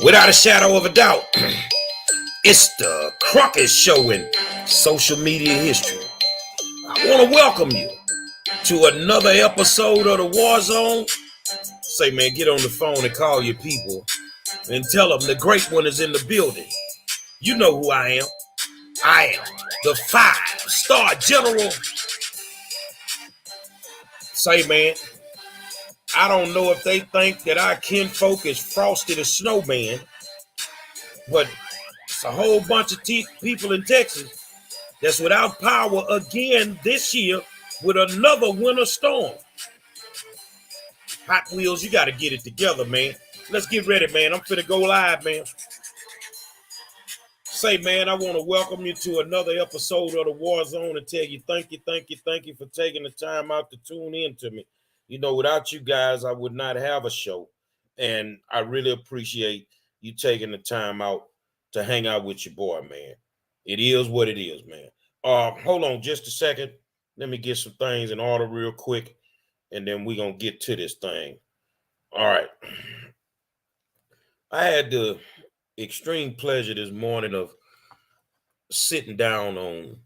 Without a shadow of a doubt, it's the Crockett Show in social media history. I want to welcome you to another episode of the WarZone. Say, man, get on the phone and call your people and tell them the great one is in the building. You know who I am. I am the 5-star general. Say, man, I don't know if they think that our kinfolk is Frosty the Snowman, but it's a whole bunch of people in Texas that's without power again this year with another winter storm. Hot Wheels, you got to get it together, man. Let's get ready, man. I'm finna go live, man. Say, man, I want to welcome you to another episode of the WarZone and tell you thank you for taking the time out to tune in to me. You know, without you guys, I would not have a show. And I really appreciate you taking the time out to hang out with your boy, man. It is what it is, man. Hold on just a second. Let me get some things in order real quick, and then we're going to get to this thing. All right. I had the extreme pleasure this morning of sitting down on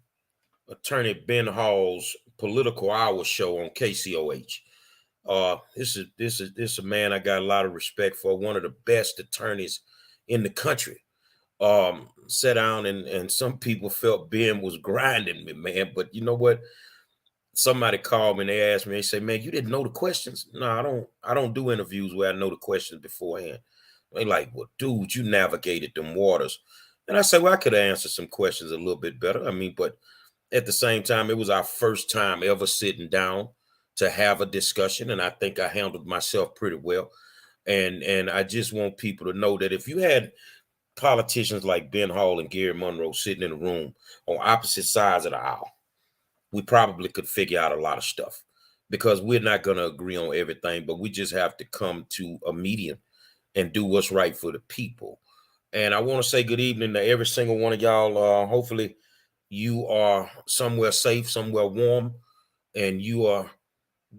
Attorney Ben Hall's Political Hour show on KCOH. This is a man I got a lot of respect for. One of the best attorneys in the country. Sat down and some people felt Ben was grinding me, man. But you know what? Somebody called me and they asked me. They say, "Man, you didn't know the questions?" No, I don't do interviews where I know the questions beforehand. They like, "Well, dude, you navigated them waters." And I said, "Well, I could have answered some questions a little bit better. I mean, but at the same time, it was our first time ever sitting down to have a discussion, and I think I handled myself pretty well. And I just want people to know that if you had politicians like Ben Hall and Gary Monroe sitting in a room on opposite sides of the aisle, we probably could figure out a lot of stuff because we're not going to agree on everything, but we just have to come to a medium and do what's right for the people." And I want to say good evening to every single one of y'all. Hopefully you are somewhere safe, somewhere warm, and you are,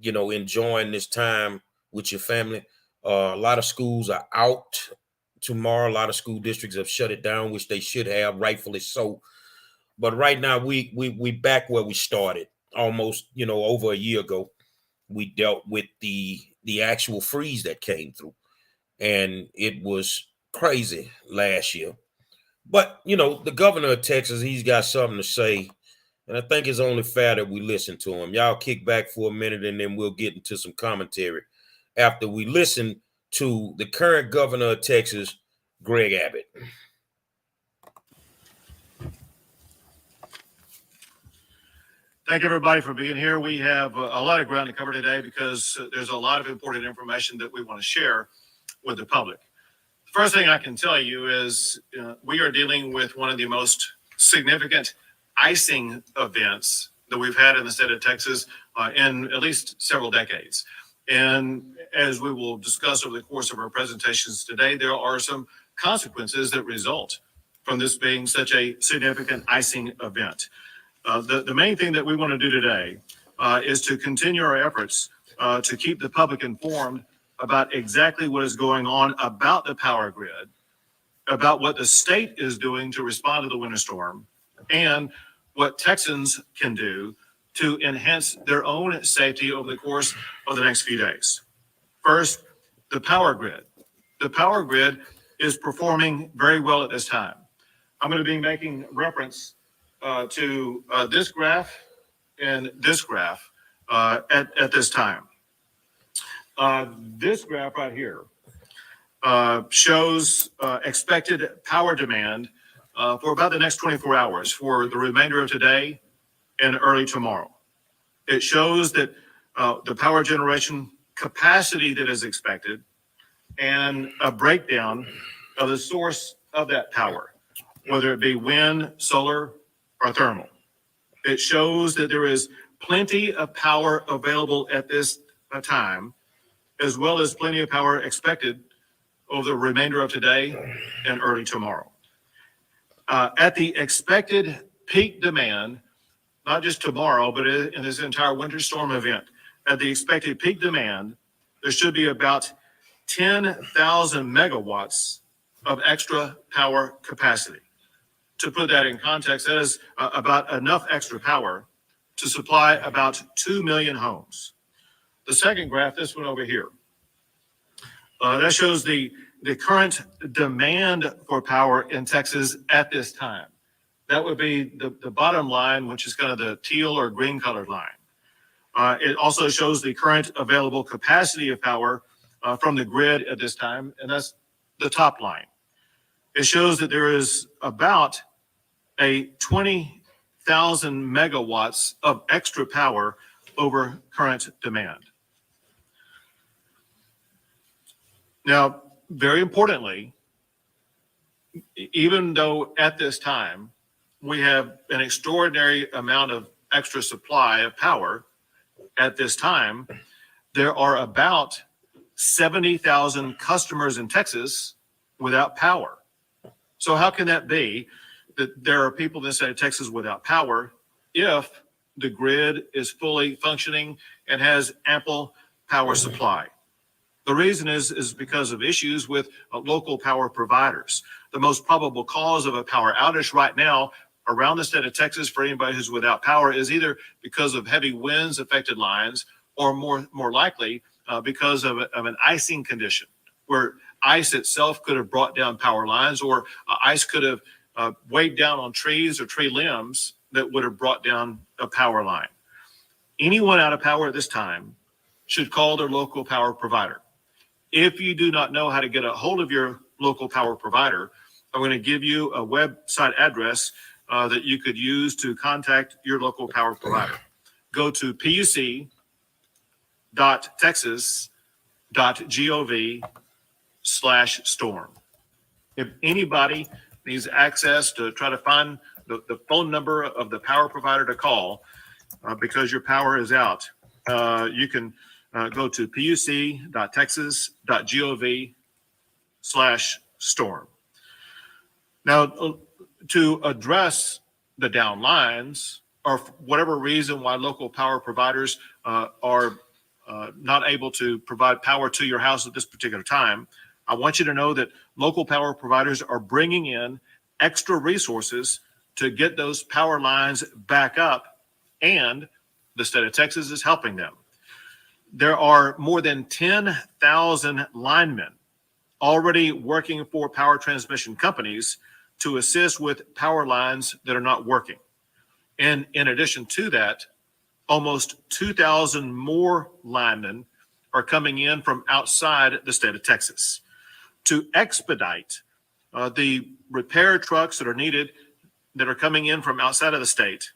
enjoying this time with your family. A lot of schools are out tomorrow. A lot of school districts have shut it down, which they should have, rightfully so. But right now we back where we started almost, over a year ago. We dealt with the actual freeze that came through, and it was crazy last year. But the governor of Texas, he's got something to say, and I think it's only fair that we listen to him. Y'all kick back for a minute, and then we'll get into some commentary after we listen to the current governor of Texas, Greg Abbott. Thank everybody for being here. We have a lot of ground to cover today because there's a lot of important information that we want to share with the public. The first thing I can tell you is we are dealing with one of the most significant icing events that we've had in the state of Texas in at least several decades. And as we will discuss over the course of our presentations today, there are some consequences that result from this being such a significant icing event. The main thing that we want to do today is to continue our efforts to keep the public informed about exactly what is going on about the power grid, about what the state is doing to respond to the winter storm, and what Texans can do to enhance their own safety over the course of the next few days. First, the power grid. The power grid is performing very well at this time. I'm going to be making reference to this graph and this graph at this time. This graph right here shows expected power demand for about the next 24 hours for the remainder of today and early tomorrow. It shows that the power generation capacity that is expected and a breakdown of the source of that power, whether it be wind, solar, or thermal. It shows that there is plenty of power available at this time, as well as plenty of power expected over the remainder of today and early tomorrow. At the expected peak demand, not just tomorrow, but in this entire winter storm event, at the expected peak demand, there should be about 10,000 megawatts of extra power capacity. To put that in context, that is about enough extra power to supply about 2 million homes. The second graph, this one over here, that shows the current demand for power in Texas at this time. That would be the bottom line, which is kind of the teal or green colored line. It also shows the current available capacity of power from the grid at this time, and that's the top line. It shows that there is about a 20,000 megawatts of extra power over current demand. Now, very importantly, even though at this time we have an extraordinary amount of extra supply of power, at this time, there are about 70,000 customers in Texas without power. So how can that be that there are people in the state of Texas without power if the grid is fully functioning and has ample power supply? The reason is because of issues with local power providers. The most probable cause of a power outage right now around the state of Texas for anybody who's without power is either because of heavy winds affected lines, or more likely because of an icing condition where ice itself could have brought down power lines, or ice could have weighed down on trees or tree limbs that would have brought down a power line. Anyone out of power at this time should call their local power provider. If you do not know how to get a hold of your local power provider, I'm going to give you a website address that you could use to contact your local power provider. Go to puc.texas.gov/storm. If anybody needs access to try to find the phone number of the power provider to call because your power is out, you can go to puc.texas.gov/storm. Now, to address the down lines, or for whatever reason why local power providers are not able to provide power to your house at this particular time, I want you to know that local power providers are bringing in extra resources to get those power lines back up, and the state of Texas is helping them. There are more than 10,000 linemen already working for power transmission companies to assist with power lines that are not working. And in addition to that, almost 2,000 more linemen are coming in from outside the state of Texas. To expedite the repair trucks that are needed that are coming in from outside of the state,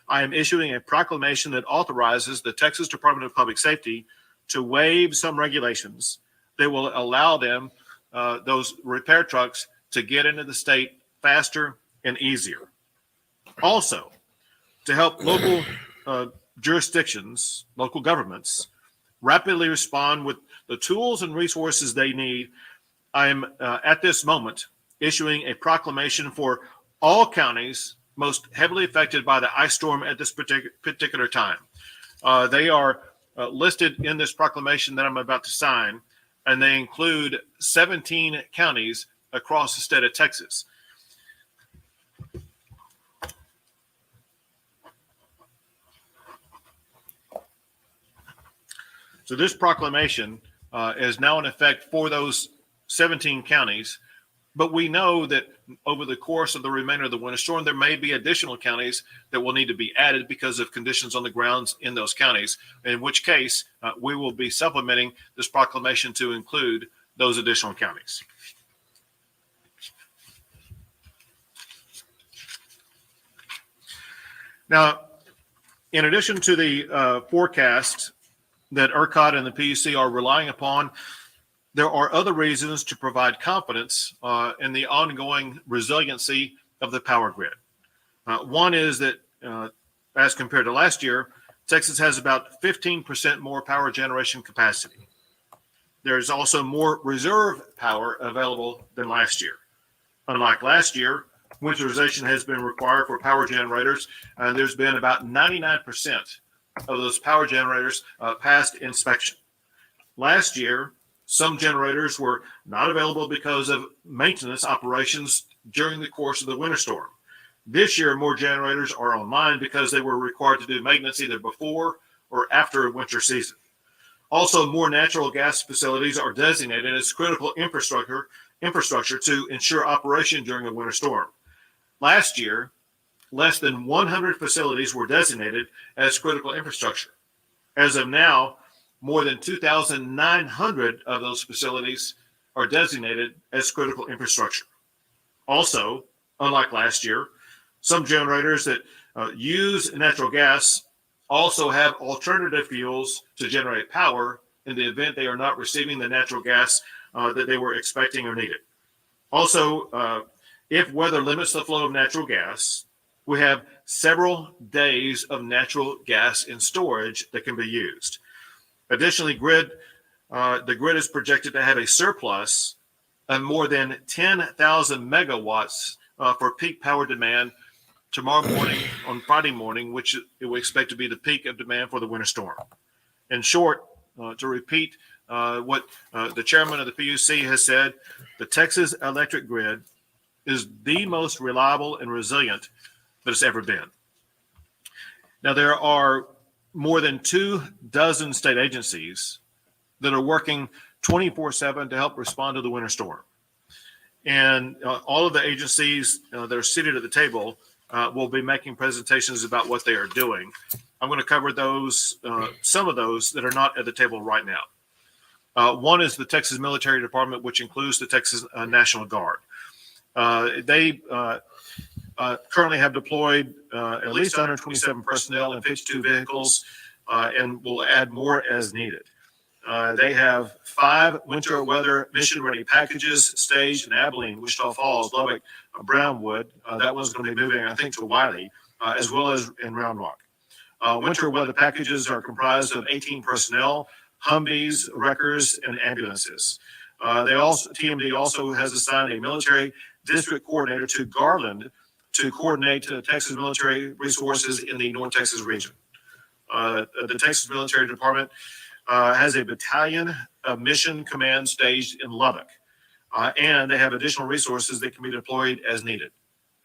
I am issuing a proclamation that authorizes the Texas Department of Public Safety to waive some regulations that will allow them, those repair trucks, to get into the state faster and easier. Also, to help local jurisdictions, local governments, rapidly respond with the tools and resources they need, I am at this moment issuing a proclamation for all counties most heavily affected by the ice storm at this particular time. They are listed in this proclamation that I'm about to sign, and they include 17 counties across the state of Texas. So this proclamation is now in effect for those 17 counties, but we know that over the course of the remainder of the winter storm, there may be additional counties that will need to be added because of conditions on the grounds in those counties, in which case we will be supplementing this proclamation to include those additional counties. Now, in addition to the forecast that ERCOT and the PUC are relying upon, there are other reasons to provide confidence in the ongoing resiliency of the power grid. One is that as compared to last year, Texas has about 15% more power generation capacity. There's also more reserve power available than last year. Unlike last year, winterization has been required for power generators, and there's been about 99% of those power generators past inspection. Last year, Some generators were not available because of maintenance operations during the course of the winter storm. This year, more generators are online because they were required to do maintenance either before or after winter season. Also, more natural gas facilities are designated as critical infrastructure to ensure operation during a winter storm. Last year, less than 100 facilities were designated as critical infrastructure. As of now, more than 2,900 of those facilities are designated as critical infrastructure. Also, unlike last year, some generators that use natural gas also have alternative fuels to generate power in the event they are not receiving the natural gas that they were expecting or needed. Also, if weather limits the flow of natural gas, we have several days of natural gas in storage that can be used. Additionally, the grid is projected to have a surplus of more than 10,000 megawatts for peak power demand tomorrow morning, on Friday morning, which we expect to be the peak of demand for the winter storm. In short, to repeat what the chairman of the PUC has said, the Texas electric grid is the most reliable and resilient that it's ever been. Now, there are more than 24 state agencies that are working 24/7 to help respond to the winter storm. And all of the agencies that are seated at the table will be making presentations about what they are doing. I'm going to cover those, some of those that are not at the table right now. One is the Texas Military Department, which includes the Texas National Guard. They currently have deployed at least 127 personnel and 52 vehicles and will add more as needed. They have 5 winter weather mission-ready packages staged in Abilene, Wichita Falls, Lubbock, Brownwood. That one's going to be moving, I think, to Wiley, as well as in Round Rock. Winter weather packages are comprised of 18 personnel, Humvees, wreckers, and ambulances. TMD also has assigned a military district coordinator to Garland to coordinate Texas military resources in the North Texas region. The Texas Military Department has a battalion of mission command staged in Lubbock, and they have additional resources that can be deployed as needed.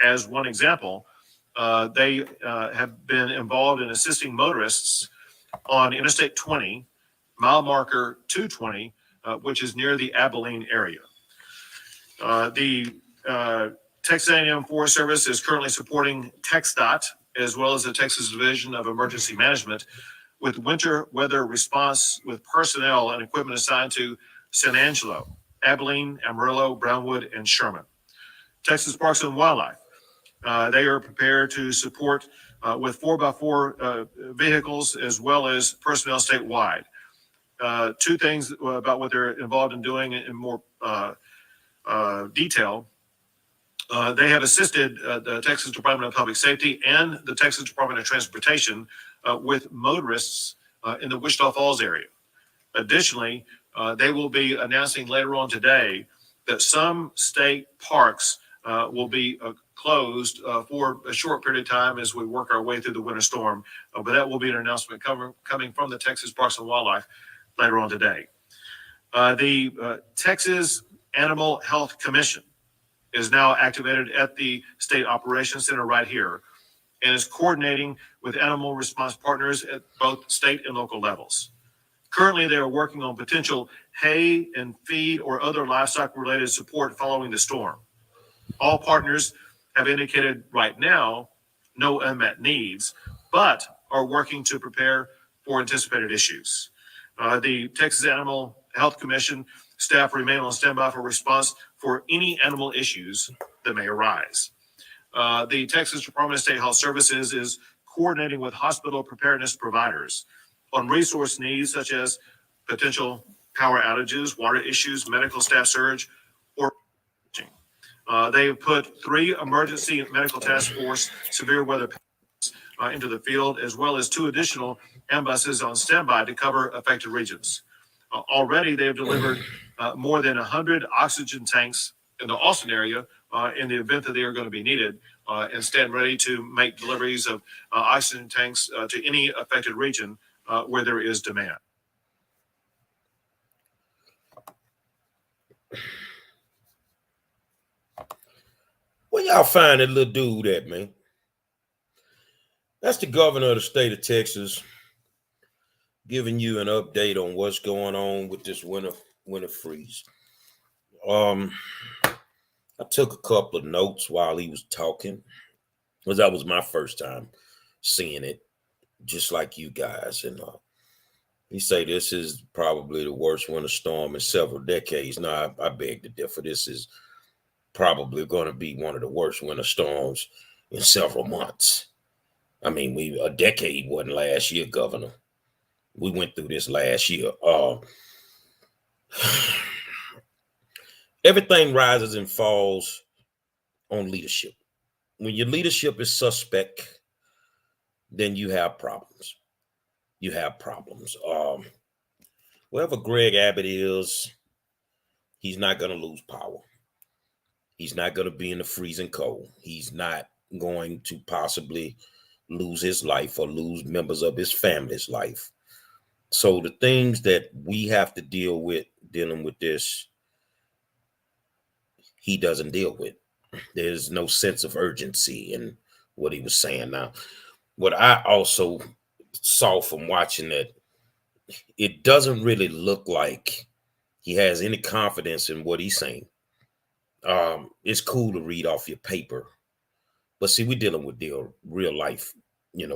As one example, they have been involved in assisting motorists on Interstate 20, mile marker 220, which is near the Abilene area. The Texas A&M Forest Service is currently supporting TxDOT, as well as the Texas Division of Emergency Management, with winter weather response with personnel and equipment assigned to San Angelo, Abilene, Amarillo, Brownwood, and Sherman. Texas Parks and Wildlife, they are prepared to support with 4x4 vehicles as well as personnel statewide. 2 things about what they're involved in doing in more detail. They have assisted the Texas Department of Public Safety and the Texas Department of Transportation with motorists in the Wichita Falls area. Additionally, they will be announcing later on today that some state parks will be closed for a short period of time as we work our way through the winter storm. But that will be an announcement coming from the Texas Parks and Wildlife later on today. The Texas Animal Health Commission is now activated at the State Operations Center right here and is coordinating with animal response partners at both state and local levels. Currently, they are working on potential hay and feed or other livestock-related support following the storm. All partners have indicated right now no unmet needs, but are working to prepare for anticipated issues. The Texas Animal Health Commission staff remain on standby for response for any animal issues that may arise. The Texas Department of State Health Services is coordinating with hospital preparedness providers on resource needs such as potential power outages, water issues, medical staff surge, or they have put 3 emergency medical task force severe weather into the field, as well as 2 additional ambulances on standby to cover affected regions. Already, they have delivered more than 100 oxygen tanks in the Austin area in the event that they are going to be needed, and stand ready to make deliveries of oxygen tanks to any affected region where there is demand. y'all find that little dude at, man? That's the governor of the state of Texas giving you an update on what's going on with this winter freeze. I took a couple of notes while he was talking, because that was my first time seeing it, just like you guys. And he say this is probably the worst winter storm in several decades. Now, I beg to differ. This is probably going to be one of the worst winter storms in several months. I mean, a decade wasn't last year, Governor. We went through this last year. Everything rises and falls on leadership. When your leadership is suspect, then you have problems. You have problems. Wherever Greg Abbott is, he's not going to lose power. He's not going to be in the freezing cold. He's not going to possibly lose his life or lose members of his family's life. So the things that we have to dealing with this, he doesn't deal with. There's no sense of urgency in what he was saying. Now, what I also saw from watching that, it doesn't really look like he has any confidence in what he's saying. It's cool to read off your paper, but see, we're dealing with real life,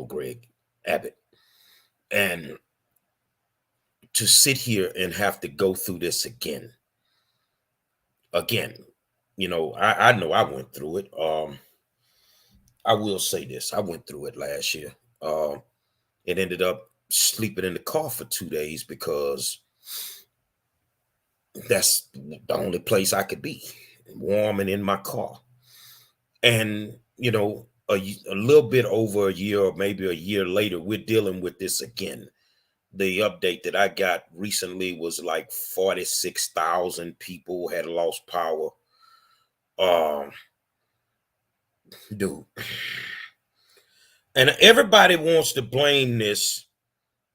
Greg Abbott. And to sit here and have to go through this again, I know I went through it. I will say this. I went through it last year. It ended up sleeping in the car for 2 days because that's the only place I could be, warm and in my car. And, a little bit over a year or maybe a year later, we're dealing with this again. The update that I got recently was like 46,000 people had lost power. Dude. And everybody wants to blame this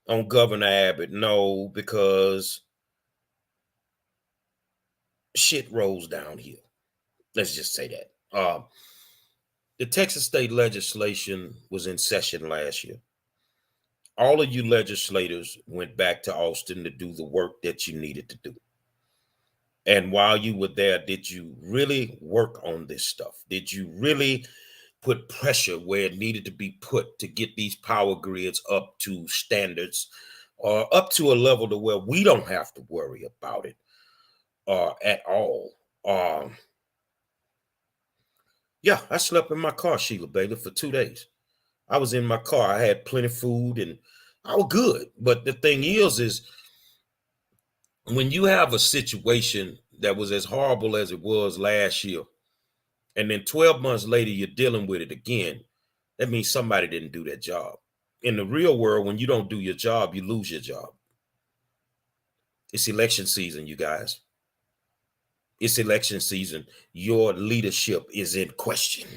on Governor Abbott. No, because shit rolls downhill. Let's just say that. The Texas state legislation was in session last year. All of you legislators went back to Austin to do the work that you needed to do. And while you were there, did you really work on this stuff? Did you really put pressure where it needed to be put to get these power grids up to standards or up to a level to where we don't have to worry about it at all? Yeah, I slept in my car, Sheila Bailey, for 2 days. I was in my car. I had plenty of food and I was good. But the thing is when you have a situation that was as horrible as it was last year, and then 12 months later, you're dealing with it again, that means somebody didn't do their job. In the real world, when you don't do your job, you lose your job. It's election season, you guys. It's election season. Your leadership is in question.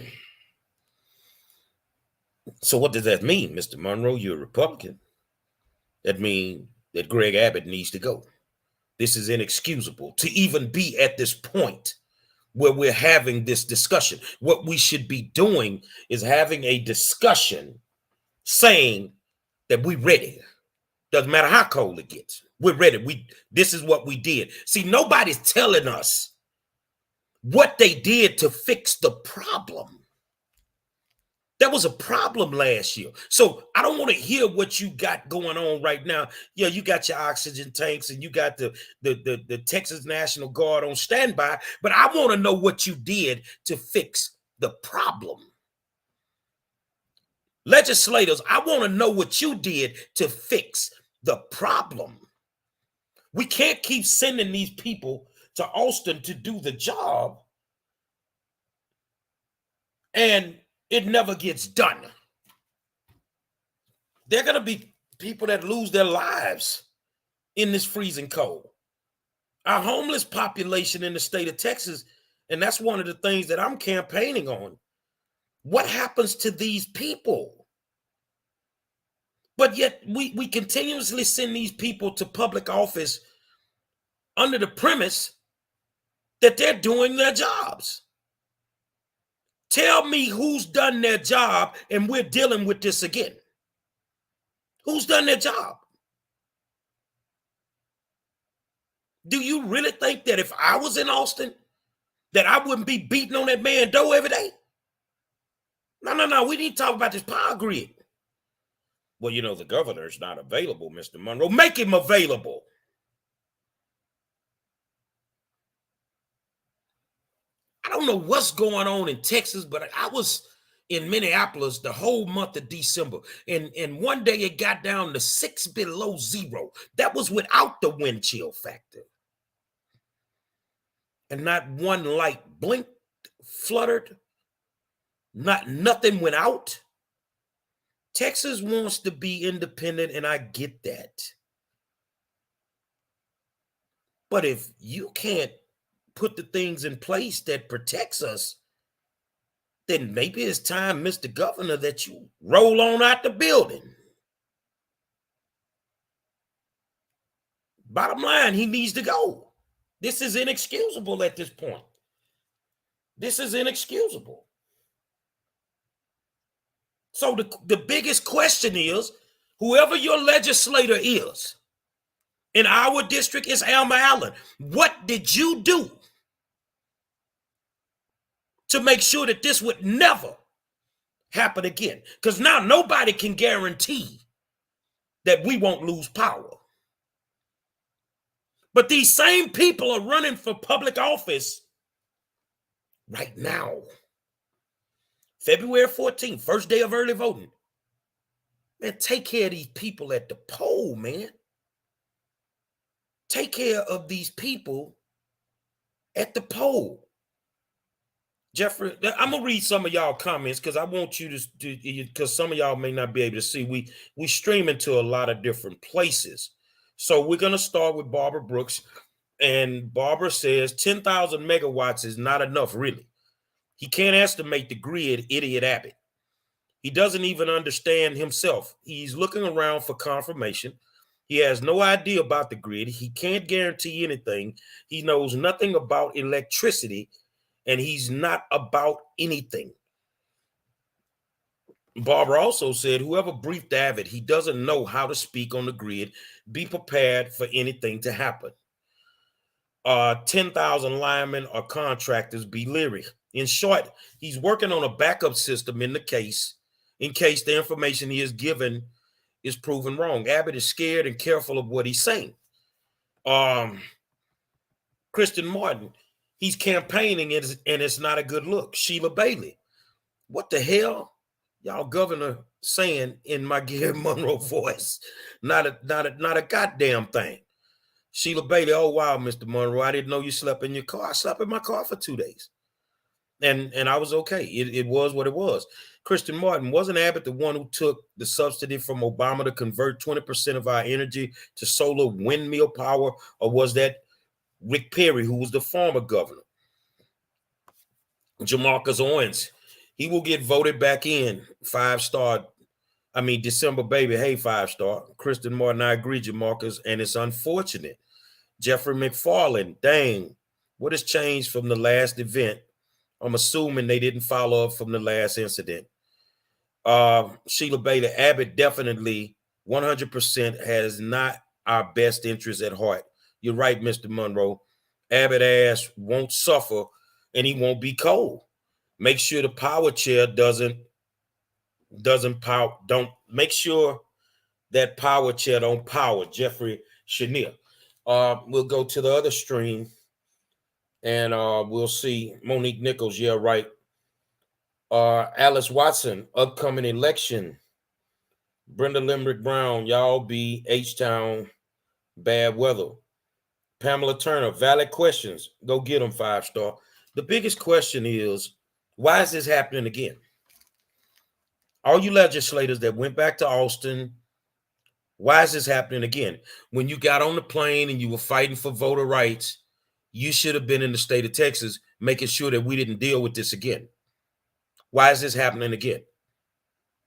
So what does that mean, Mr. Monroe? You're a Republican. That means that Greg Abbott needs to go. This is inexcusable to even be at this point where we're having this discussion. What we should be doing is having a discussion saying that we're ready. Doesn't matter how cold it gets. We're ready. This is what we did. See, nobody's telling us what they did to fix the problem. There was a problem last year. So I don't want to hear what you got going on right now. Yeah, you got your oxygen tanks and you got the Texas National Guard on standby, but I want to know what you did to fix the problem. Legislators, I want to know what you did to fix the problem. We can't keep sending these people to Austin to do the job and it never gets done. There are going to be people that lose their lives in this freezing cold. Our homeless population in the state of Texas, and that's one of the things that I'm campaigning on. What happens to these people? But yet we continuously send these people to public office under the premise that they're doing their jobs. Tell me who's done their job and we're dealing with this again. Who's done their job? Do you really think that if I was in Austin, that I wouldn't be beating on that man's door every day? No. We need to talk about this power grid. Well, you know, the governor's not available, Mr. Monroe. Make him available. I don't know what's going on in Texas, but I was in Minneapolis the whole month of December. And one day it got down to 6 below zero. That was without the wind chill factor. And not one light blinked, fluttered, nothing went out. Texas wants to be independent, and I get that. But if you can't put the things in place that protects us, then maybe it's time, Mr. Governor, that you roll on out the building. Bottom line, he needs to go. This is inexcusable at this point. This is inexcusable. So the biggest question is, whoever your legislator is, in our district is Alma Allen, what did you do to make sure that this would never happen again? Because now nobody can guarantee that we won't lose power. But these same people are running for public office right now. February 14th, first day of early voting. Man, take care of these people at the poll, man. Take care of these people at the poll. Jeffrey, I'm gonna read some of y'all comments because I want you to do, because some of y'all may not be able to see. We stream into a lot of different places. So we're gonna start with Barbara Brooks. And Barbara says 10,000 megawatts is not enough, really. He can't estimate the grid, idiot Abbott. He doesn't even understand himself. He's looking around for confirmation. He has no idea about the grid. He can't guarantee anything. He knows nothing about electricity, and he's not about anything. Barbara also said, whoever briefed Abbott, he doesn't know how to speak on the grid. Be prepared for anything to happen. 10,000 linemen or contractors, be leery. In short, he's working on a backup system in case the information he is given is proven wrong. Abbott is scared and careful of what he's saying. Kristen Martin, he's campaigning and it's not a good look. Sheila Bailey, what the hell y'all governor saying in my Gary Monroe voice? Not a goddamn thing. Sheila Bailey, oh wow, Mr. Monroe, I didn't know you slept in your car. I slept in my car for 2 days. And I was okay. It was what it was. Kristen Martin, wasn't Abbott the one who took the subsidy from Obama to convert 20% of our energy to solar windmill power? Or was that Rick Perry, who was the former governor? Jamarcus Owens, he will get voted back in. 5-star. I mean, December baby, hey, 5-star. Kristen Martin, I agree, Jamarcus, and it's unfortunate. Jeffrey McFarland, dang, what has changed from the last event? I'm assuming they didn't follow up from the last incident. Sheila Bailey, Abbott definitely 100% has not our best interest at heart. You're right, Mr. Monroe. Abbott ass won't suffer and he won't be cold. Make sure the power chair doesn't power. Don't make sure that power chair don't power. Jeffrey Chenier. We'll go to the other stream and we'll see. Monique Nichols, yeah, right. Alice Watson, upcoming election. Brenda Limerick Brown, y'all be H-Town, bad weather. Pamela Turner, valid questions. Go get them, 5-star. The biggest question is, why is this happening again? All you legislators that went back to Austin, why is this happening again? When you got on the plane and you were fighting for voter rights, you should have been in the state of Texas making sure that we didn't deal with this again. Why is this happening again?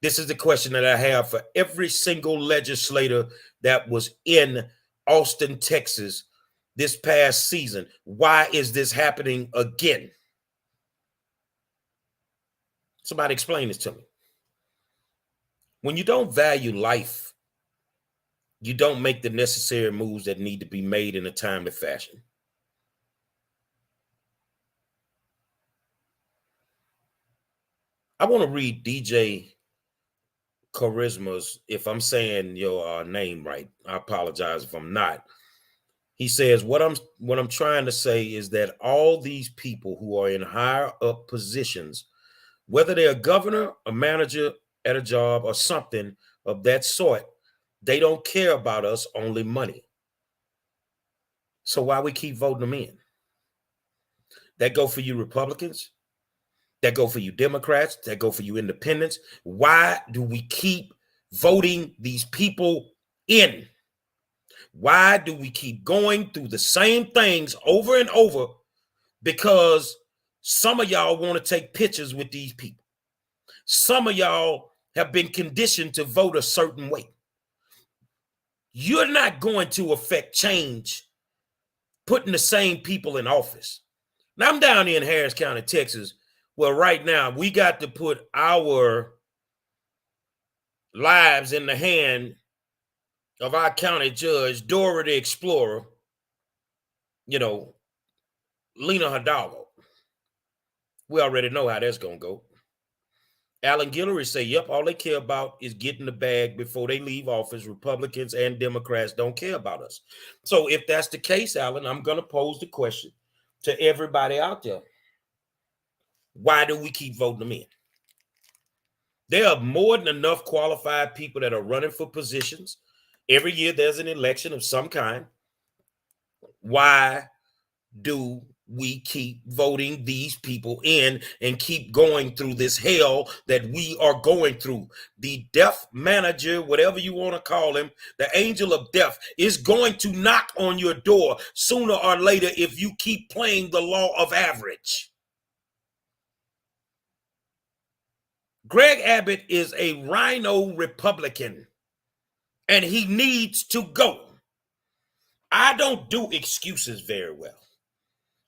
This is the question that I have for every single legislator that was in Austin, Texas this past season. Why is this happening again? Somebody explain this to me. When you don't value life, you don't make the necessary moves that need to be made in a timely fashion. I want to read DJ Charisma's, if I'm saying your name right. I apologize if I'm not. He says, what I'm trying to say is that all these people who are in higher up positions, whether they're a governor, a manager at a job, or something of that sort, they don't care about us, only money. So why we keep voting them in? That go for you Republicans, that go for you Democrats, that go for you independents. Why do we keep voting these people in? Why do we keep going through the same things over and over? Because some of y'all want to take pictures with these people. Some of y'all have been conditioned to vote a certain way. You're not going to affect change putting the same people in office. Now, I'm down here in Harris County, Texas, where right now we got to put our lives in the hand of our county judge, Dora the Explorer, Lena Hidalgo. We already know how that's going to go. Alan Guillory say, yep, all they care about is getting the bag before they leave office. Republicans and Democrats don't care about us. So if that's the case, Alan, I'm going to pose the question to everybody out there. Why do we keep voting them in? There are more than enough qualified people that are running for positions. Every year there's an election of some kind. Why do we keep voting these people in and keep going through this hell that we are going through? The death manager, whatever you want to call him, the angel of death, is going to knock on your door sooner or later if you keep playing the law of average. Greg Abbott is a rhino Republican, and he needs to go. I don't do excuses very well.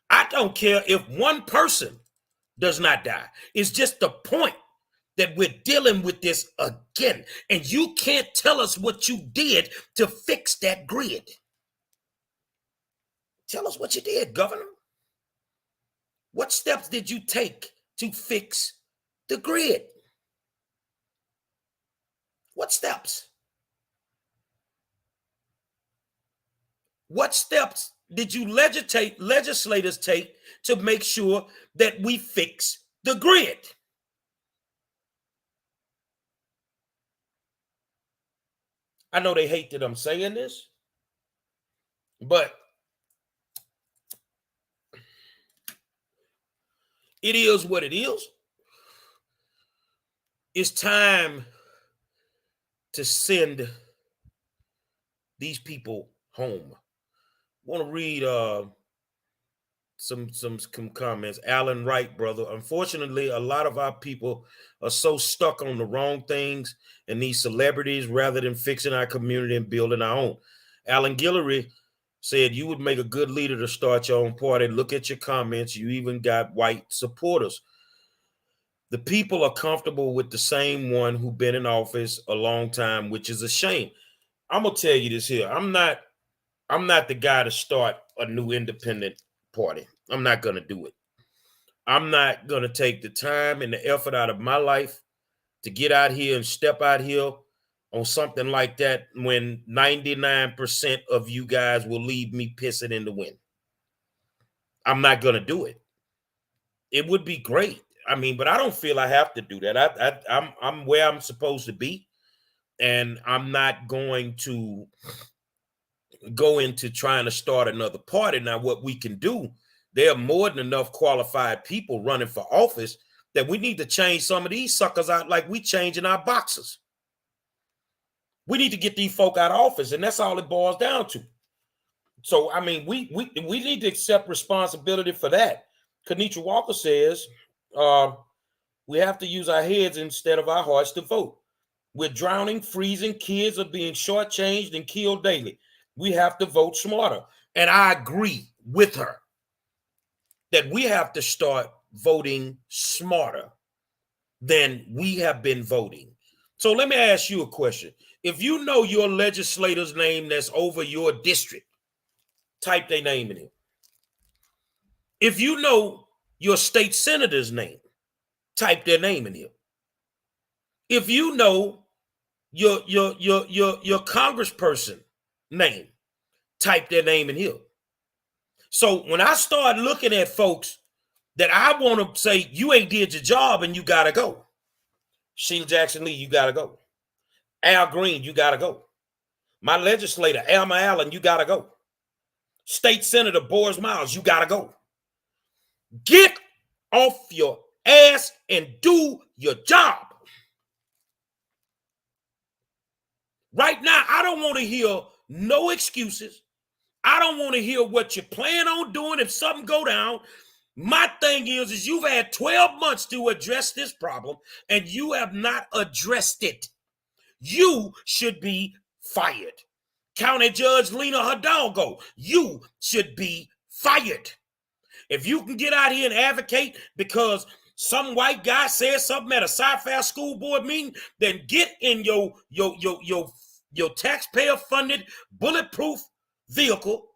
I don't care if one person does not die. It's just the point that we're dealing with this again. And you can't tell us what you did to fix that grid. Tell us what you did, Governor. What steps did you take to fix the grid? What steps? What steps did you legislators take to make sure that we fix the grid? I know they hate that I'm saying this, but it is what it is. It's time to send these people home. I want to read some comments. Alan Wright, brother. Unfortunately, a lot of our people are so stuck on the wrong things and these celebrities rather than fixing our community and building our own. Alan Guillory said you would make a good leader to start your own party. Look at your comments. You even got white supporters. The people are comfortable with the same one who's been in office a long time, which is a shame. I'm gonna tell you this here. I'm not the guy to start a new independent party. I'm not gonna do it. I'm not gonna take the time and the effort out of my life to get out here and step out here on something like that when 99% of you guys will leave me pissing in the wind. I'm not gonna do it. It would be great. I mean, but I don't feel I have to do that. I'm where I'm supposed to be, and I'm not going to go into trying to start another party. Now, what we can do, there are more than enough qualified people running for office that we need to change some of these suckers out like we changing our boxes. We need to get these folk out of office, and that's all it boils down to. So, I mean, we need to accept responsibility for that. Kenitra Walker says, we have to use our heads instead of our hearts to vote. We're drowning, freezing. Kids are being shortchanged and killed daily. We have to vote smarter. And I agree with her that we have to start voting smarter. than we have been voting. So let me ask you a question. If you know your legislator's name that's over your district, type their name in here. If you know your state senator's name, type their name in here. If you know your congressperson name, type their name in here. So when I start looking at folks that I want to say, you ain't did your job and you got to go. Sheila Jackson Lee, you got to go. Al Green, you got to go. My legislator, Alma Allen, you got to go. State Senator Boris Miles, you got to go. Get off your ass and do your job. Right now, I don't want to hear no excuses. I don't want to hear what you plan on doing if something go down. My thing is you've had 12 months to address this problem, and you have not addressed it. You should be fired. County Judge Lena Hidalgo, you should be fired. If you can get out here and advocate because some white guy said something at a Sci-Fi school board meeting, then get in your taxpayer-funded bulletproof vehicle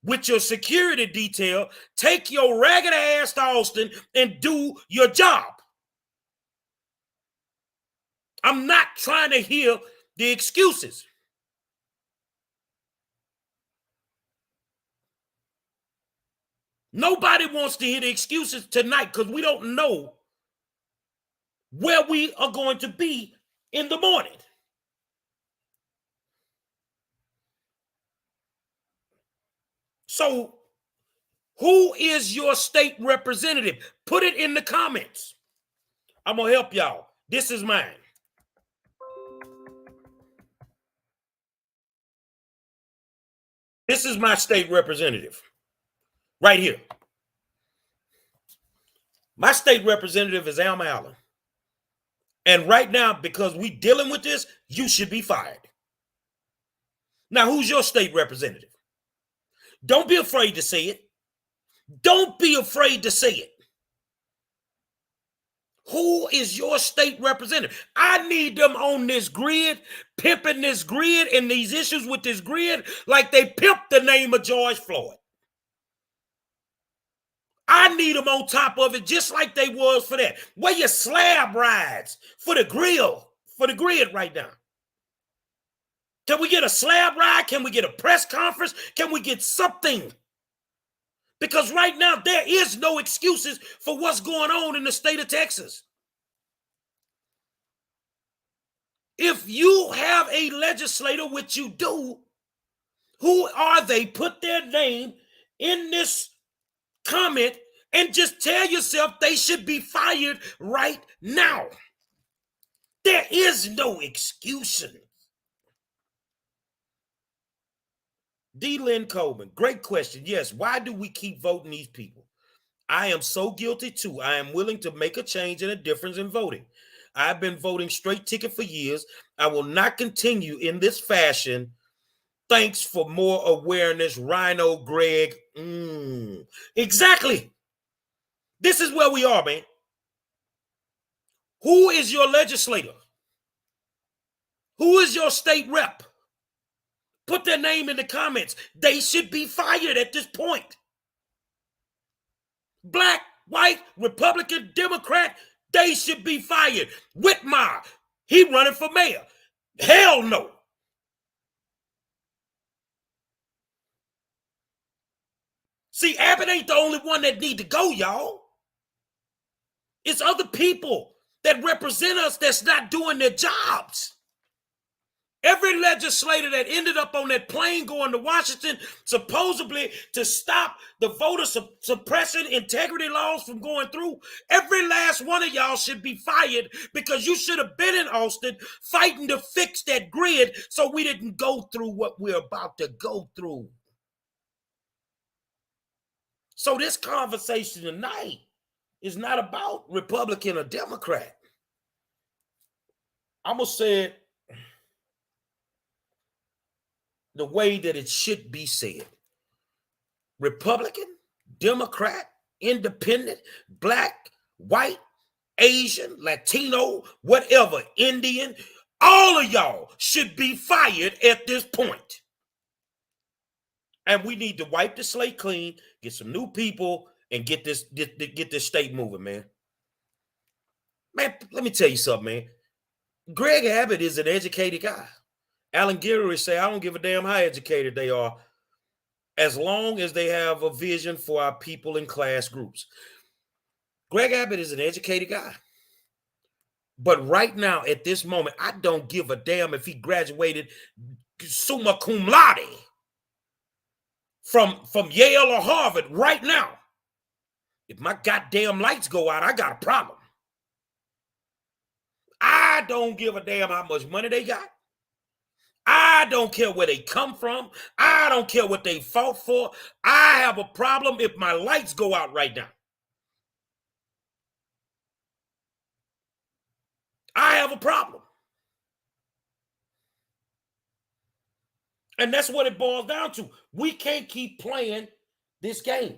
with your security detail, take your ragged ass to Austin and do your job. I'm not trying to hear the excuses. Nobody wants to hear the excuses tonight because we don't know where we are going to be in the morning. So, who is your state representative? Put it in the comments. I'm going to help y'all. This is mine. This is my state representative. Right here. My state representative is Alma Allen. And right now, because we dealing with this, you should be fired. Now, who's your state representative? Don't be afraid to say it. Don't be afraid to say it. Who is your state representative? I need them on this grid, pimping this grid and these issues with this grid like they pimped the name of George Floyd. I need them on top of it just like they was for that. Where your slab rides for the grill, for the grid right now. Can we get a slab ride? Can we get a press conference? Can we get something? Because right now there is no excuses for what's going on in the state of Texas. If you have a legislator, which you do, who are they? Put their name in this comment and just tell yourself they should be fired right now. There is no excuse. D. Lynn Coleman, great question. Yes, why do we keep voting these people? I am so guilty too. I am willing to make a change and a difference in voting. I've been voting straight ticket for years. I will not continue in this fashion. Thanks for more awareness, Rhino Greg. Exactly. This is where we are, man. Who is your legislator? Who is your state rep? Put their name in the comments. They should be fired at this point. Black, white, Republican, Democrat, they should be fired. Whitmire, he running for mayor. Hell no. See, Abbott ain't the only one that need to go, y'all. It's other people that represent us that's not doing their jobs. Every legislator that ended up on that plane going to Washington, supposedly to stop the voter suppression integrity laws from going through, every last one of y'all should be fired because you should have been in Austin fighting to fix that grid so we didn't go through what we're about to go through. So this conversation tonight is not about Republican or Democrat. I'm going to say it the way that it should be said. Republican, Democrat, Independent, Black, White, Asian, Latino, whatever, Indian, all of y'all should be fired at this point. And we need to wipe the slate clean, get some new people, and get this state moving, man. Man, let me tell you something, man. Greg Abbott is an educated guy. Alan Gary say, I don't give a damn how educated they are, as long as they have a vision for our people in class groups. Greg Abbott is an educated guy. But right now, at this moment, I don't give a damn if he graduated summa cum laude from Yale or Harvard right now. If my goddamn lights go out, I got a problem. I don't give a damn how much money they got. I don't care where they come from. I don't care what they fought for. I have a problem if my lights go out right now. I have a problem. And that's what it boils down to. We can't keep playing this game.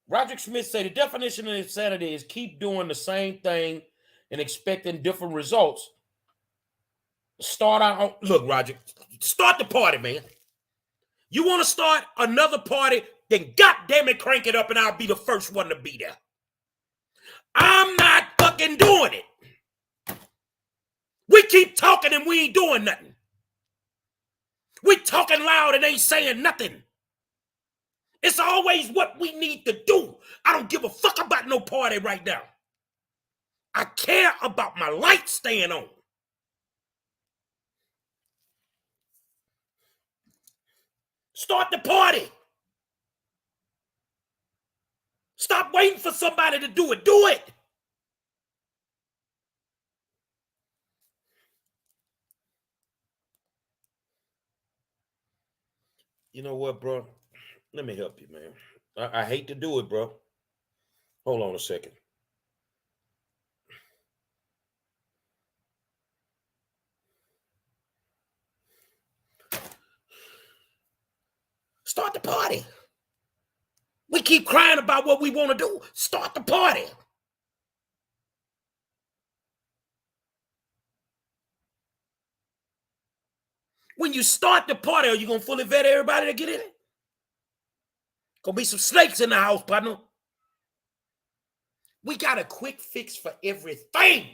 Roderick Smith said the definition of insanity is keep doing the same thing and expecting different results. Start out. Look, Roger, start the party, man. You want to start another party? Then goddamn it, crank it up and I'll be the first one to be there. I'm not fucking doing it. We keep talking and we ain't doing nothing. We talking loud and ain't saying nothing. It's always what we need to do. I don't give a fuck about no party right now. I care about my lights staying on. Start the party. Stop waiting for somebody to do it. Do it. You know what, bro? Let me help you, man. I hate to do it, bro. Hold on a second. Start the party. We keep crying about what we want to do. Start the party. When you start the party, are you going to fully vet everybody to get in it? Gonna be some snakes in the house, partner. We got a quick fix for everything.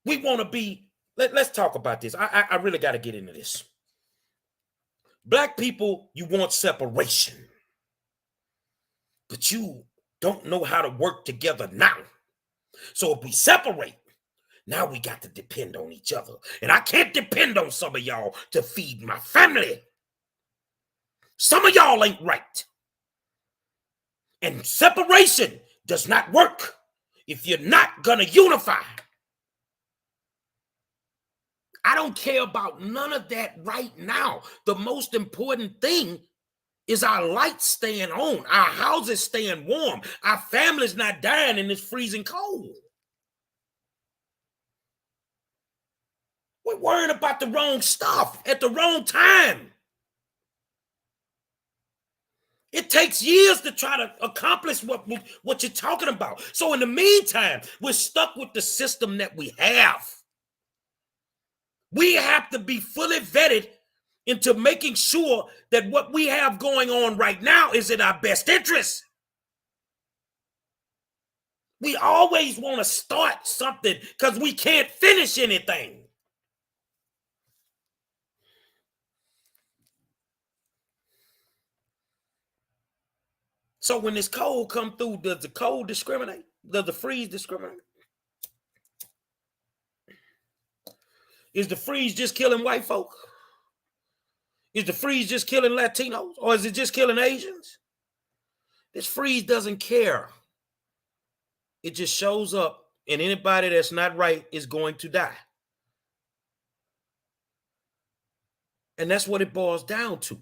We want to be, let's talk about this. I really got to get into this. Black people, you want separation. But you don't know how to work together now. So if we separate, now we got to depend on each other. And I can't depend on some of y'all to feed my family. Some of y'all ain't right. And separation does not work if you're not going to unify. I don't care about none of that right now. The most important thing is our lights staying on, our houses staying warm, our families not dying in this freezing cold. We're worrying about the wrong stuff at the wrong time. It takes years to try to accomplish what you're talking about. So in the meantime, we're stuck with the system that we have. We have to be fully vetted into making sure that what we have going on right now is in our best interest. We always want to start something because we can't finish anything. So when this cold come through, does the cold discriminate? Does the freeze discriminate? Is the freeze just killing white folk? Is the freeze just killing Latinos? Or is it just killing Asians? This freeze doesn't care. It just shows up, and anybody that's not right is going to die. And that's what it boils down to.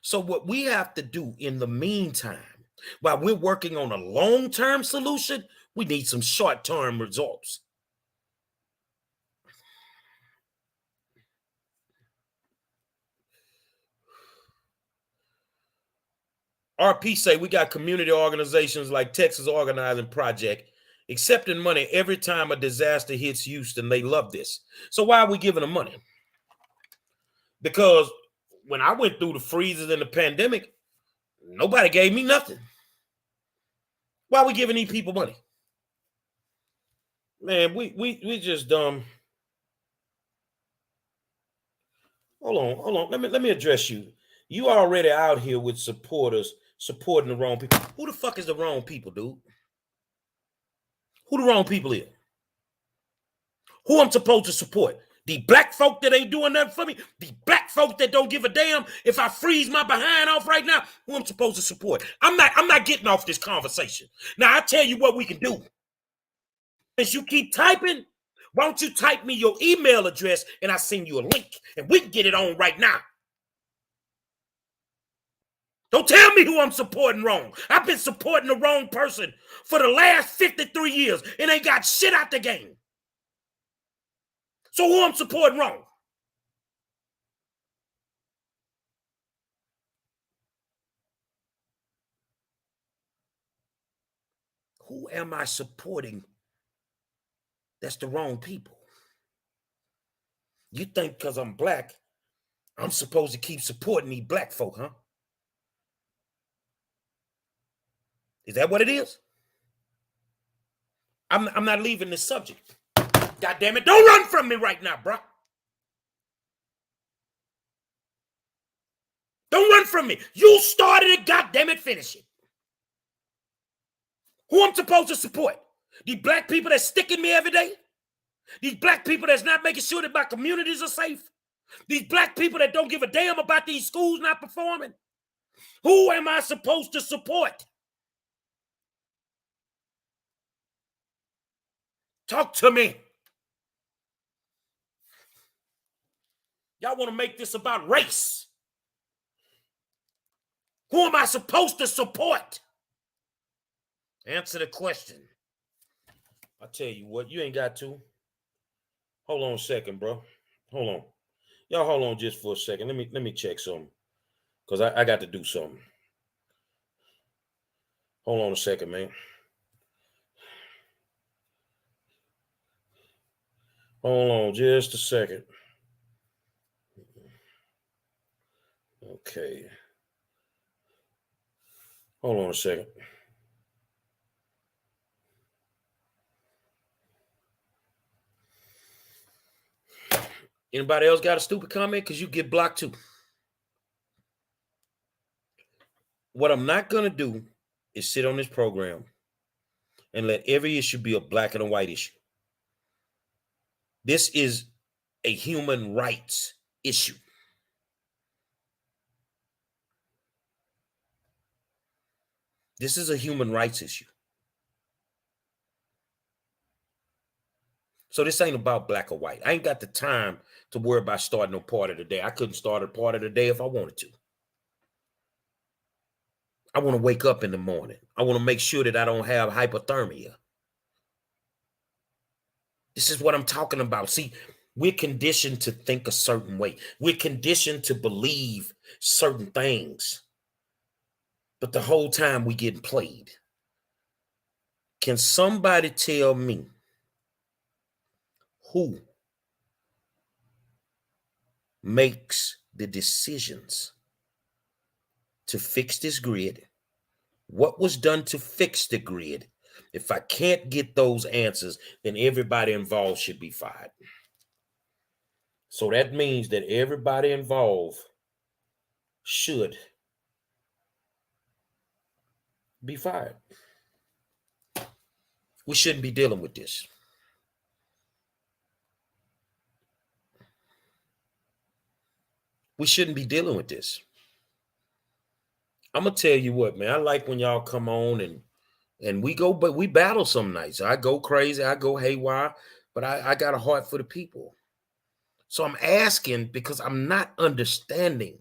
So what we have to do in the meantime, while we're working on a long-term solution, we need some short-term results. RP say we got community organizations like Texas Organizing Project accepting money every time a disaster hits Houston. They love this. So why are we giving them money? Because when I went through the freezes and the pandemic, nobody gave me nothing. Why are we giving these people money? Man, we just dumb. Hold on. Let me address you. You already out here with supporters supporting the wrong people. Who the fuck is the wrong people, dude? Who the wrong people is? Who I'm supposed to support? The black folk that ain't doing nothing for me? The black folk that don't give a damn if I freeze my behind off right now? Who I'm supposed to support? I'm not getting off this conversation. Now I tell you what we can do. As you keep typing, why don't you type me your email address and I send you a link and we can get it on right now. Don't tell me who I'm supporting wrong. I've been supporting the wrong person for the last 53 years and ain't got shit out the game. So who I'm supporting wrong? Who am I supporting that's the wrong people? You think because I'm black, I'm supposed to keep supporting these black folk, huh? Is that what it is? I'm not leaving this subject. God damn it, don't run from me right now, bro. Don't run from me. You started it, God damn it, finish it. Who I'm supposed to support? These black people that's sticking me every day? These black people that's not making sure that my communities are safe? These black people that don't give a damn about these schools not performing? Who am I supposed to support? Talk to me. Y'all want to make this about race. Who am I supposed to support? Answer the question. I tell you what, you ain't got to. Hold on a second, bro. Hold on. Y'all hold on just for a second. Let me check something. Because I got to do something. Hold on a second, man. Hold on just a second. Okay. Hold on a second. Anybody else got a stupid comment? Because you get blocked too. What I'm not going to do is sit on this program and let every issue be a black and a white issue. This is a human rights issue. This is a human rights issue. So this ain't about black or white. I ain't got the time to worry about starting no part of the day. I couldn't start a part of the day if I wanted to. I want to wake up in the morning. I want to make sure that I don't have hypothermia. This is what I'm talking about. See, we're conditioned to think a certain way. We're conditioned to believe certain things. But the whole time we getting played. Can somebody tell me who makes the decisions to fix this grid? What was done to fix the grid? If I can't get those answers, then everybody involved should be fired. So that means that everybody involved should be fired. We shouldn't be dealing with this. We shouldn't be dealing with this. I'm gonna tell you what, man. I like when y'all come on and we go, but we battle some nights. I go crazy, I go haywire, but I got a heart for the people. So I'm asking because I'm not understanding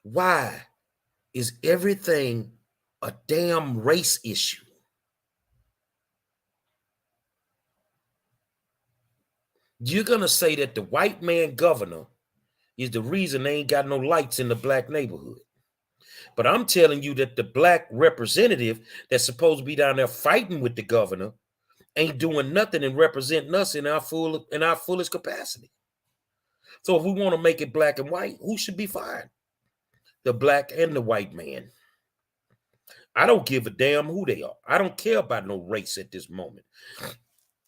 why is everything a damn race issue? You're gonna say that the white man governor is the reason they ain't got no lights in the black neighborhood. But I'm telling you that the black representative that's supposed to be down there fighting with the governor ain't doing nothing and representing us in our fullest capacity. So if we want to make it black and white, who should be fired? The black and the white man. I don't give a damn who they are. I don't care about no race at this moment.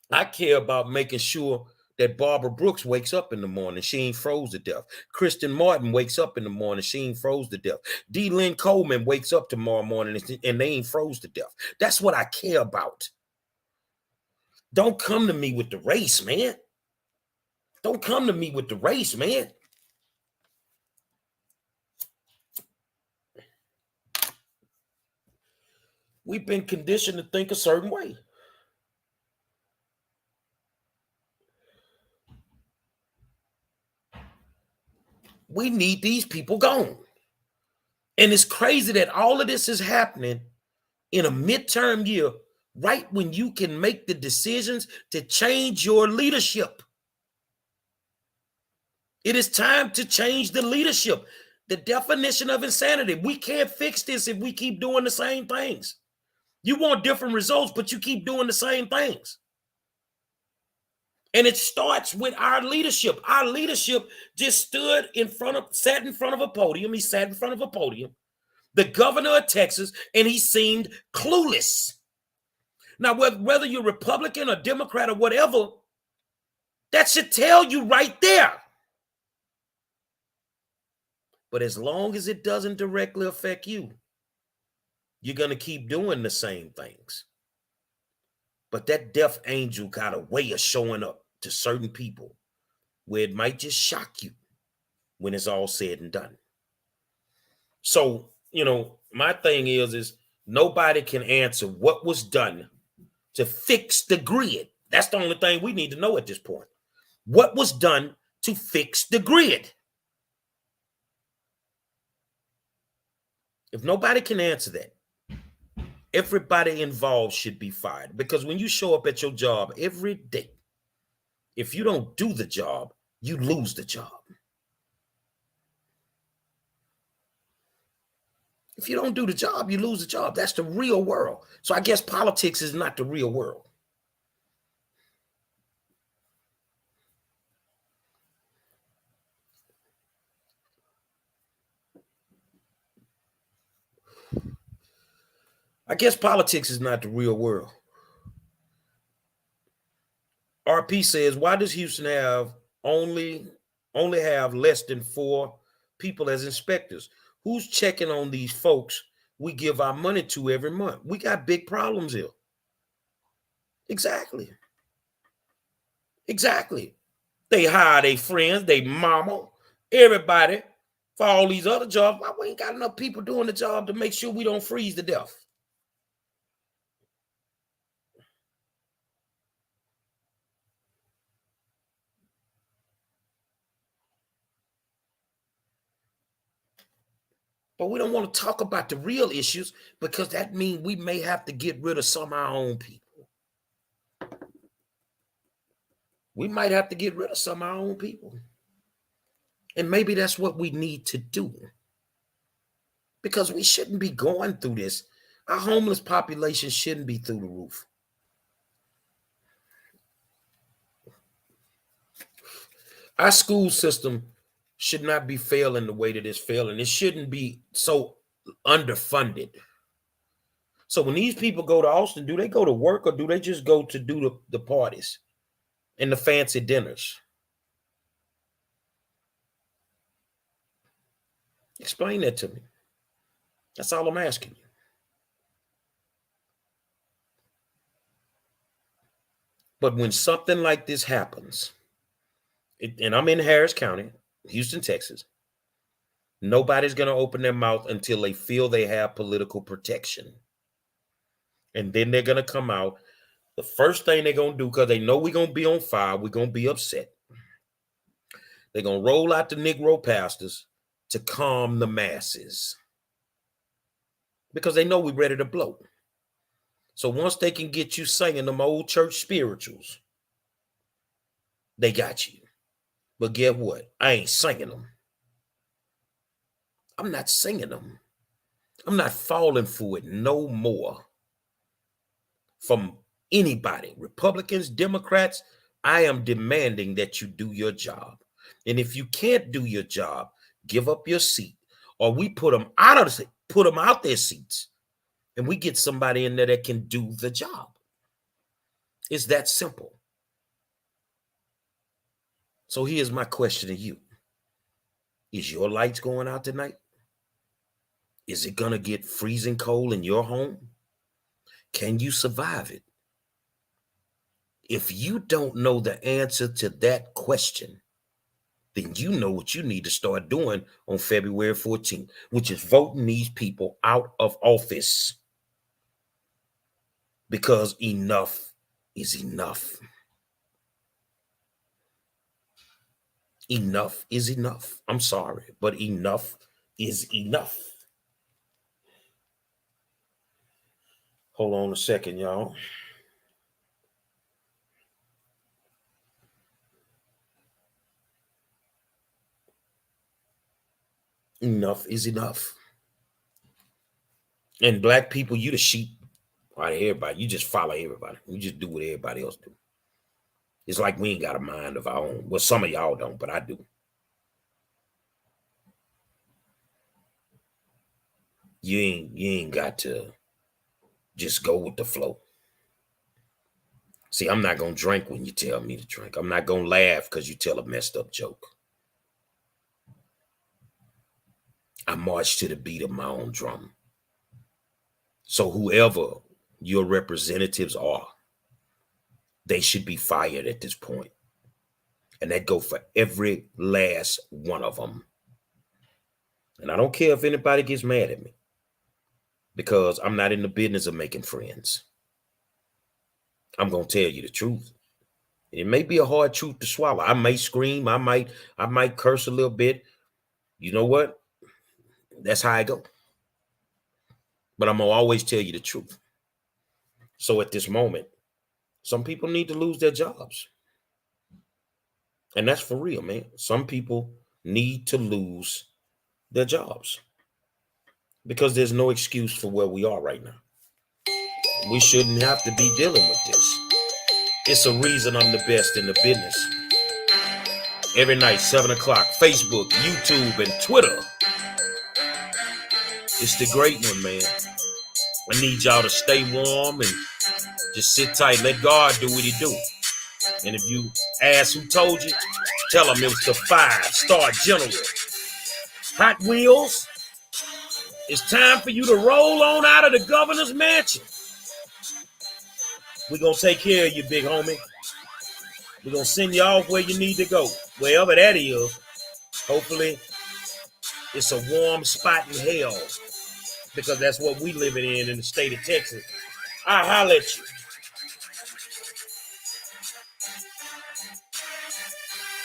I care about making sure that Barbara Brooks wakes up in the morning, she ain't froze to death. Kristen Martin wakes up in the morning, she ain't froze to death. D. Lynn Coleman wakes up tomorrow morning and they ain't froze to death. That's what I care about. Don't come to me with the race, man. Don't come to me with the race, man. We've been conditioned to think a certain way. We need these people gone. And it's crazy that all of this is happening in a midterm year, right when you can make the decisions to change your leadership. It is time to change the leadership. The definition of insanity. We can't fix this if we keep doing the same things. You want different results, but you keep doing the same things. And it starts with our leadership. Our leadership just sat in front of a podium. He sat in front of a podium, the governor of Texas, and he seemed clueless. Now, whether you're Republican or Democrat or whatever, that should tell you right there. But as long as it doesn't directly affect you, you're going to keep doing the same things. But that death angel got a way of showing up to certain people where it might just shock you when it's all said and done. So, my thing is nobody can answer what was done to fix the grid. That's the only thing we need to know at this point. What was done to fix the grid? If nobody can answer that, everybody involved should be fired. Because when you show up at your job every day, if you don't do the job, you lose the job. If you don't do the job, you lose the job. That's the real world. So I guess politics is not the real world. I guess politics is not the real world. RP says, why does Houston have only have less than 4 people as inspectors? Who's checking on these folks we give our money to every month? We got big problems here. Exactly. They hire their friends, they mama, everybody for all these other jobs. Why we ain't got enough people doing the job to make sure we don't freeze to death? But we don't want to talk about the real issues because that means we may have to get rid of some of our own people. We might have to get rid of some of our own people. And maybe that's what we need to do. Because we shouldn't be going through this. Our homeless population shouldn't be through the roof. Our school system should not be failing the way that it's failing. It shouldn't be so underfunded. So when these people go to Austin, do they go to work or do they just go to do the parties and the fancy dinners? Explain that to me. That's all I'm asking you. But when something like this happens, and I'm in Harris County, Houston, Texas, nobody's going to open their mouth until they feel they have political protection. And then they're going to come out. The first thing they're going to do, because they know we're going to be on fire, we're going to be upset. They're going to roll out the Negro pastors to calm the masses. Because they know we're ready to blow. So once they can get you singing them old church spirituals, they got you. But guess what? I ain't singing them. I'm not singing them. I'm not falling for it no more from anybody, Republicans, Democrats. I am demanding that you do your job. And if you can't do your job, give up your seat, or we put them out their seats, and we get somebody in there that can do the job. It's that simple. So here's my question to you. Is your lights going out tonight? Is it going to get freezing cold in your home? Can you survive it? If you don't know the answer to that question, then you know what you need to start doing on February 14th, which is voting these people out of office. Because enough is enough. Enough is enough. I'm sorry, but enough is enough. Hold on a second, y'all. Enough is enough. And black people, you the sheep out of everybody. You just follow everybody. You just do what everybody else do. It's like we ain't got a mind of our own. Well, some of y'all don't, but I do. You ain't got to just go with the flow. See, I'm not going to drink when you tell me to drink. I'm not going to laugh because you tell a messed up joke. I march to the beat of my own drum. So whoever your representatives are, they should be fired at this point. And that go for every last one of them. And I don't care if anybody gets mad at me, because I'm not in the business of making friends. I'm going to tell you the truth. It may be a hard truth to swallow. I may scream. I might curse a little bit. You know what? That's how I go. But I'm going to always tell you the truth. So at this moment, some people need to lose their jobs. And that's for real, man. Some people need to lose their jobs because there's no excuse for where we are right now. We shouldn't have to be dealing with this. It's a reason I'm the best in the business. Every night, 7 o'clock, Facebook, YouTube, and Twitter. It's the great one, man. I need y'all to stay warm and just sit tight. Let God do what he do. And if you ask who told you, tell them it was the 5-star general. Hot Wheels, it's time for you to roll on out of the governor's mansion. We're going to take care of you, big homie. We're going to send you off where you need to go, wherever that is. Hopefully, it's a warm spot in hell, because that's what we living in the state of Texas. I'll holler at you.